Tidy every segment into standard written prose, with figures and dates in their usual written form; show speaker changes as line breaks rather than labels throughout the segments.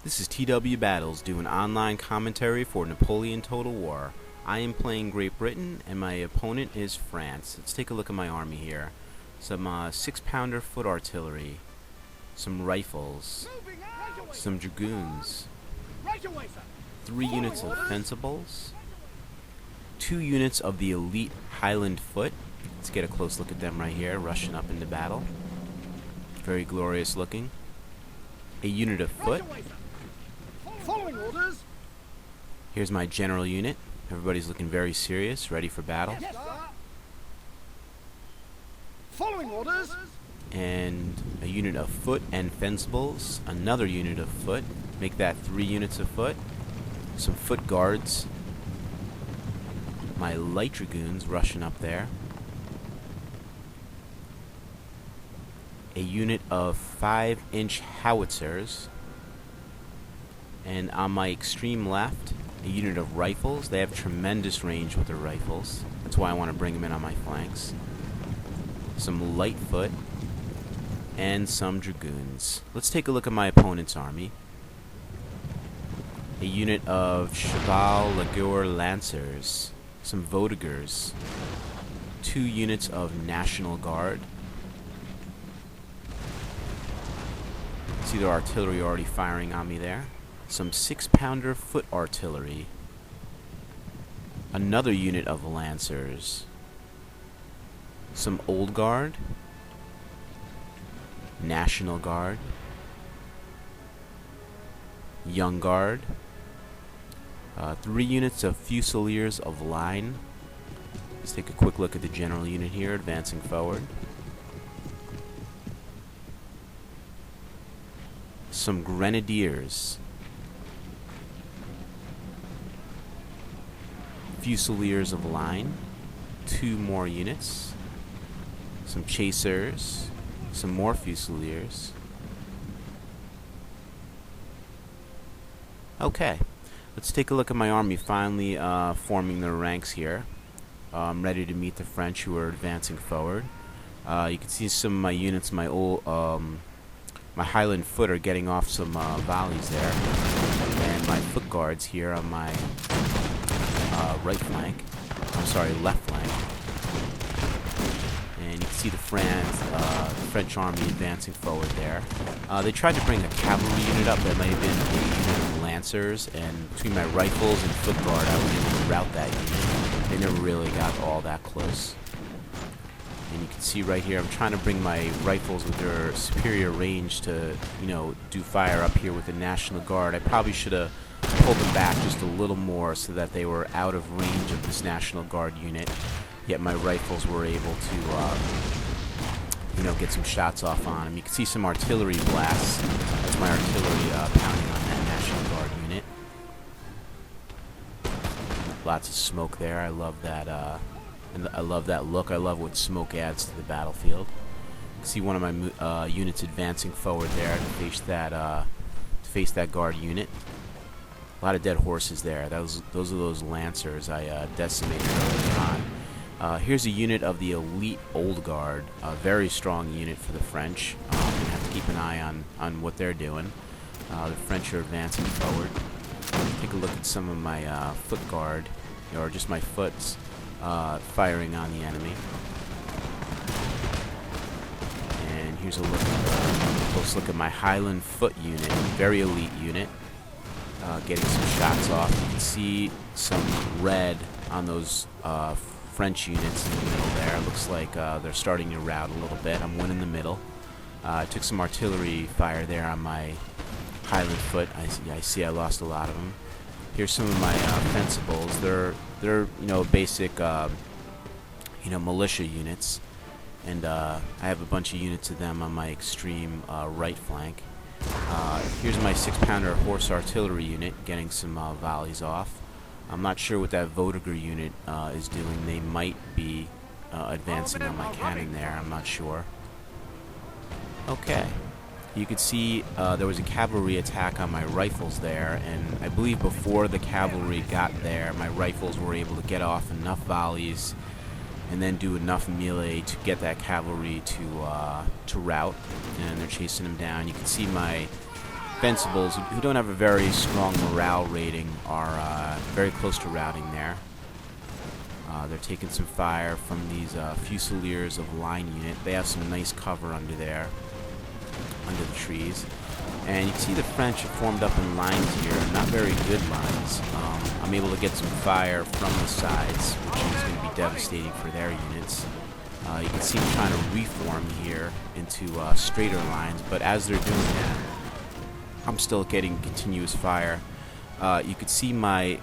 This is TW Battles doing online commentary for Napoleon Total War. I am playing Great Britain and my opponent is France. Let's take a look at my army here. Some 6-pounder foot artillery, some rifles, some dragoons, 3 units of fencibles, 2 units of the elite Highland foot. Let's get a close look at them right here, rushing up into battle. Very glorious looking. A unit of foot.
Following orders.
Here's my general unit. Everybody's looking very serious, ready for battle.
Yes, sir. Following orders.
And a unit of foot and fencibles. Another unit of foot. Make that 3 units of foot. Some foot guards. My light dragoons rushing up there. A unit of 5-inch howitzers. And on my extreme left, a unit of rifles. They have tremendous range with their rifles. That's why I want to bring them in on my flanks. Some light foot. And some dragoons. Let's take a look at my opponent's army. A unit of Cheval Laguerre Lancers. Some Vaudegers. 2 units of National Guard. See their artillery already firing on me there. Some 6-pounder foot artillery. Another unit of Lancers. Some Old Guard. National Guard. Young Guard. 3 units of Fusiliers of line. Let's take a quick look at the general unit here, advancing forward. Some Grenadiers. Fusiliers of line. 2 more units. Some Chasers. Some more Fusiliers. Okay. Let's take a look at my army finally forming their ranks here. I'm ready to meet the French who are advancing forward. You can see some of my units, my Highland foot are getting off some volleys there. And my foot guards here on my left flank. And you can see the French army advancing forward there. They tried to bring a cavalry unit up that might have been a unit of Lancers, and between my rifles and foot guard I was able to rout that unit. They never really got all that close. And you can see right here I'm trying to bring my rifles with their superior range to, do fire up here with the National Guard. I probably should have pulled them back just a little more so that they were out of range of this National Guard unit. Yet my rifles were able to, get some shots off on them. You can see some artillery blasts. That's my artillery pounding on that National Guard unit. Lots of smoke there. I love that. And I love that look. I love what smoke adds to the battlefield. You can see one of my units advancing forward there to face that guard unit. A lot of dead horses there. Those are those Lancers I decimated earlier on. Here's a unit of the elite Old Guard, a very strong unit for the French. You have to keep an eye on what they're doing. The French are advancing forward. Take a look at some of my foot guard, or just my foots, firing on the enemy. And here's a close look at my Highland foot unit, very elite unit, getting some shots off. You can see some red on those French units in the middle there. It looks like they're starting to rout a little bit. I'm winning the middle. I took some artillery fire there on my Highland foot. I see I lost a lot of them. Here's some of my fencibles. They're basic militia units, and I have a bunch of units of them on my extreme right flank. Here's my 6-pounder horse artillery unit getting some volleys off. I'm not sure what that Vaudeger unit is doing. They might be advancing on my cannon there. I'm not sure. Okay. You could see there was a cavalry attack on my rifles there, and I believe before the cavalry got there, my rifles were able to get off enough volleys and then do enough melee to get that cavalry to rout, and they're chasing them down. You can see my Invincibles, who don't have a very strong morale rating, are very close to routing there. They're taking some fire from these Fusiliers of Line unit. They have some nice cover under there, under the trees. And you can see the French have formed up in lines here, not very good lines. I'm able to get some fire from the sides, which is going to be devastating for their units. You can see them trying to reform here into straighter lines, but as they're doing that, I'm still getting continuous fire. You can see my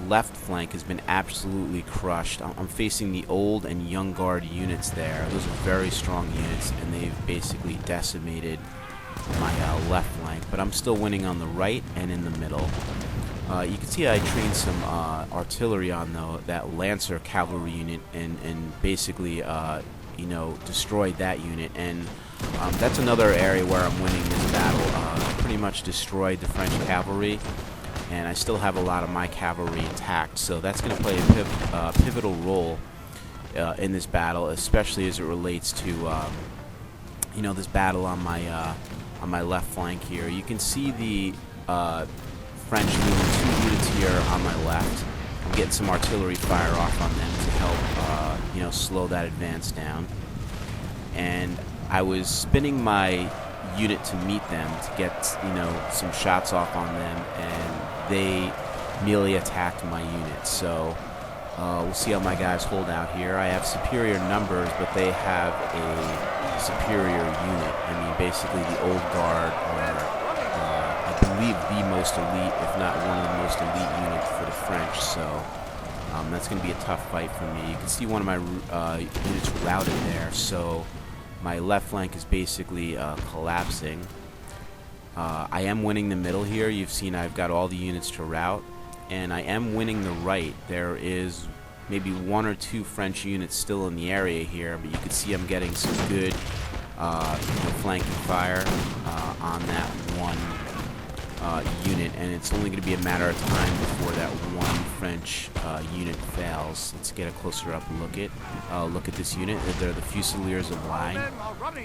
left flank has been absolutely crushed. I'm facing the old and young guard units there. Those are very strong units, and they've basically decimated my left flank, but I'm still winning on the right and in the middle. You can see I trained some artillery on that Lancer cavalry unit, and basically you know, destroyed that unit. And that's another area where I'm winning this battle. Pretty much destroyed the French cavalry, and I still have a lot of my cavalry intact, so that's going to play a pivotal role in this battle, especially as it relates to you know, this battle on my left flank here. You can see the French moving 2 units here on my left. I'm getting some artillery fire off on them to help you know, slow that advance down. And I was spinning my unit to meet them to get, you know, some shots off on them, and they melee attacked my unit. So we'll see how my guys hold out here. I have superior numbers, but they have a superior unit. I mean, basically the old guard are, I believe, the most elite, if not one of the most elite units for the French. So that's going to be a tough fight for me. You can see one of my units routed there. So my left flank is basically collapsing. I am winning the middle here. You've seen I've got all the units to rout, and I am winning the right. There is maybe 1 or 2 French units still in the area here, but you can see I'm getting some good you know, flanking fire on that one unit, and it's only going to be a matter of time before that one French unit fails. Let's get a closer up look at this unit. They're the Fusiliers of Line.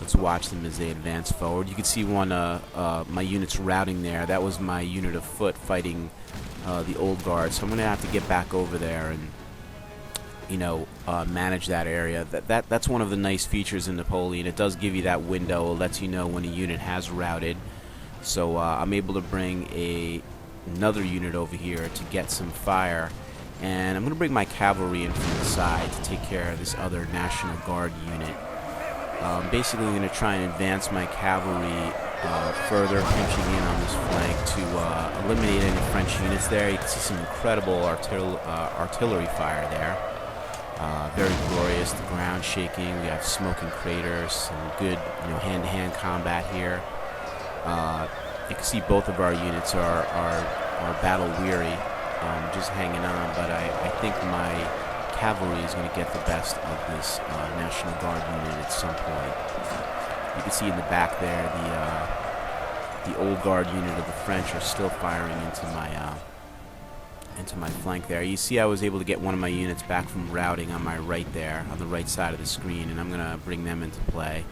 Let's watch them as they advance forward. You can see one my unit's routing there. That was my unit of foot fighting the old guard. So I'm going to have to get back over there and, you know, manage that area. That's one of the nice features in Napoleon. It does give you that window. It lets you know when a unit has routed. So I'm able to bring another unit over here to get some fire, and I'm going to bring my cavalry in from the side to take care of this other National Guard unit. Basically, I'm going to try and advance my cavalry further, pinching in on this flank to eliminate any French units there. You can see some incredible artillery fire there. Very glorious. The ground shaking. We have smoking craters. Some good, you know, hand-to-hand combat here. You can see both of our units are battle weary, just hanging on, but I think my cavalry is going to get the best of this National Guard unit at some point. You can see in the back there the old guard unit of the French are still firing into my flank there. You see I was able to get one of my units back from routing on my right there, on the right side of the screen, and I'm going to bring them into play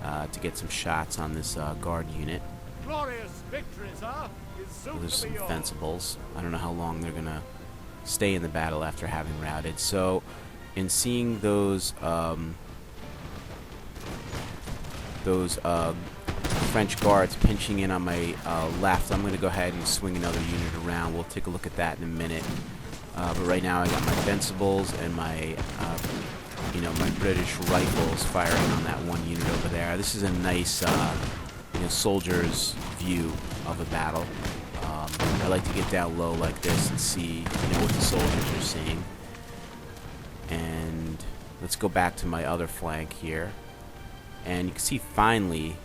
to get some shots on this guard unit.
Glorious victory, sir, is soon
There's
to
some
be yours.
defensibles. I don't know how long they're going to stay in the battle after having routed. So in seeing those French guards pinching in on my left, I'm going to go ahead and swing another unit around. We'll take a look at that in a minute. But right now I got my Invincibles and my you know, my British rifles firing on that one unit over there. This is a nice you know, soldier's view of a battle. I like to get down low like this and see, you know, what the soldiers are seeing. And let's go back to my other flank here. And you can see finally,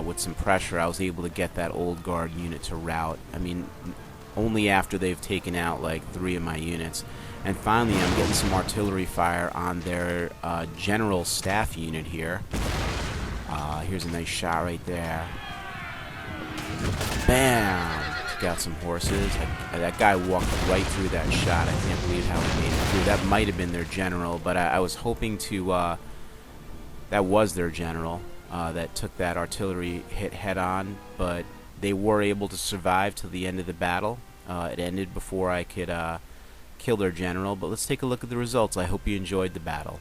with some pressure, I was able to get that old guard unit to rout. I mean, only after they've taken out like 3 of my units. And finally, I'm getting some artillery fire on their general staff unit here. Here's a nice shot right there. Bam! Got some horses. That guy walked right through that shot. I can't believe how he made it through. That might have been their general, but I was hoping to... that was their general that took that artillery hit head on, but they were able to survive till the end of the battle. It ended before I could kill their general, but let's take a look at the results. I hope you enjoyed the battle.